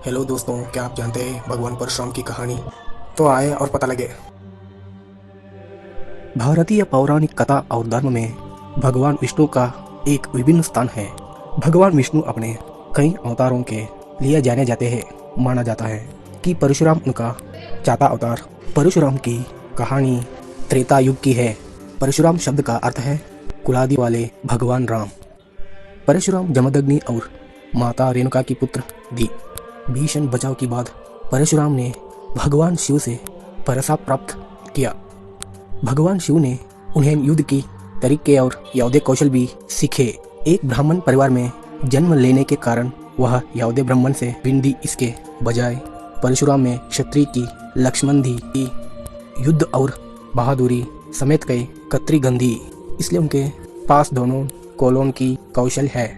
Hello दोस्तों, क्या आप जानते हैं भगवान परशुराम की कहानी? तो आए और पता लगे। भारतीय पौराणिक कथा और धर्म में भगवान विष्णु का एक विभिन्न स्थान है। भगवान विष्णु अपने कई अवतारों के लिए जाने जाते हैं। माना जाता है कि परशुराम उनका चौथा अवतार। परशुराम की कहानी त्रेता युग की है। परशुराम शब्द का अर्थ है कुलादि वाले भगवान राम। परशुराम जमदग्नि और माता रेणुका की पुत्र थी। भीषण बचाव के बाद परशुराम ने भगवान शिव से प्रसाद प्राप्त किया। भगवान शिव ने उन्हें युद्ध की तरीके और यौदे कौशल भी सीखे। एक ब्राह्मण परिवार में जन्म लेने के कारण वह यौदे ब्राह्मण से भिन्न। इसके बजाय परशुराम में क्षत्रिय की लक्ष्मण की युद्ध और बहादुरी समेत कई कत्री गंधी, इसलिए उनके पास दोनों कोलों की कौशल है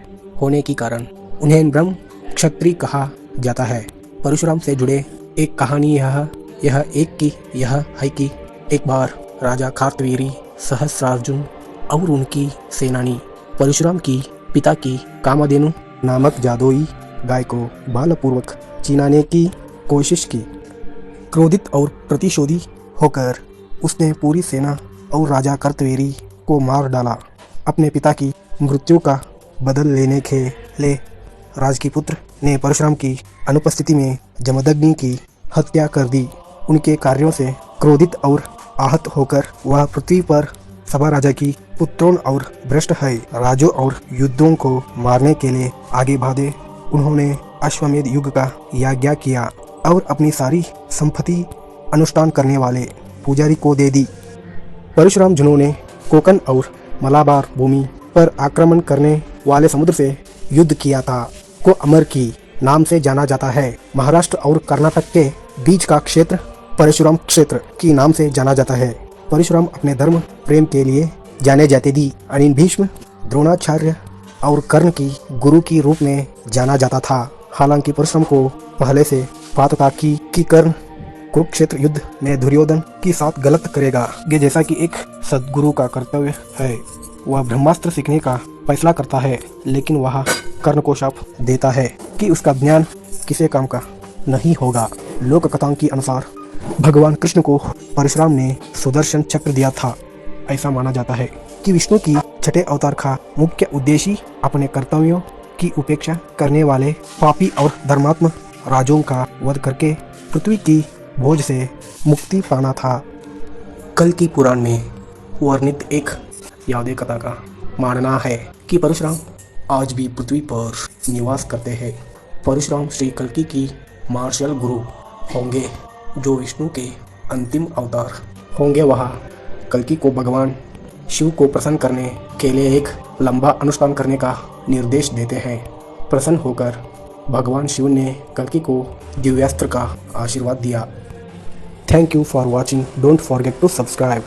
होने के कारण उन्हें ब्रह्म क्षत्रिय कहा जाता है। परशुराम से जुड़े एक कहानी यह है कि एक बार राजा कार्तवीर्य सहस्रार्जुन और उनकी सेनानी परशुराम की पिता की कामधेनु नामक जादुई गाय को बलपूर्वक चिनाने की कोशिश की। क्रोधित और प्रतिशोधी होकर उसने पूरी सेना और राजा कार्तवीर्य को मार डाला। अपने पिता की मृत्यु का बदल लेने के लिए राजकीपुत्र ने परशुराम की अनुपस्थिति में जमदग्नि की हत्या कर दी। उनके कार्यों से क्रोधित और आहत होकर वह पृथ्वी पर सभा राजा की पुत्रों और भ्रष्ट है राजों और युद्धों को मारने के लिए आगे भागे। उन्होंने अश्वमेध युग का यज्ञ किया और अपनी सारी संपत्ति अनुष्ठान करने वाले पुजारी को दे दी। परशुराम जिन्होंने कोकण और मलाबार भूमि पर आक्रमण करने वाले समुद्र से युद्ध किया था, को अमर की नाम से जाना जाता है। महाराष्ट्र और कर्नाटक के बीच का क्षेत्र परशुराम क्षेत्र की नाम से जाना जाता है। परशुराम अपने धर्म प्रेम के लिए जाने जाते थे। अनिल भीष्म, द्रोणाचार्य और कर्ण की गुरु की रूप में जाना जाता था। हालांकि परशुराम को पहले से पता था कि कर्ण कुरुक्षेत्र युद्ध में दुर्योधन के साथ गलत करेगा, जैसा कि एक सद्गुरु का कर्तव्य है। वह ब्रह्मास्त्र सीखने का फैसला करता है, लेकिन वह कर्ण को शाप देता है कि उसका ज्ञान किसी काम का नहीं होगा। लोक कथाओं के अनुसार भगवान कृष्ण को परशुराम ने सुदर्शन चक्र दिया था। ऐसा माना जाता है कि विष्णु की छठे अवतार का मुख्य उद्देश्य अपने कर्तव्यों की उपेक्षा करने वाले पापी और धर्मात्म राजों का वध करके पृथ्वी की बोझ से मुक्ति पाना था। कल की पुराण में वर्णित एक यौदे कथा का मानना है कि परशुराम आज भी पृथ्वी पर निवास करते हैं। परशुराम श्री कल्कि की मार्शल गुरु होंगे, जो विष्णु के अंतिम अवतार होंगे। वह कल्कि को भगवान शिव को प्रसन्न करने के लिए एक लंबा अनुष्ठान करने का निर्देश देते हैं। प्रसन्न होकर भगवान शिव ने कल्कि को दिव्यास्त्र का आशीर्वाद दिया। Thank you for watching. Don't forget to subscribe.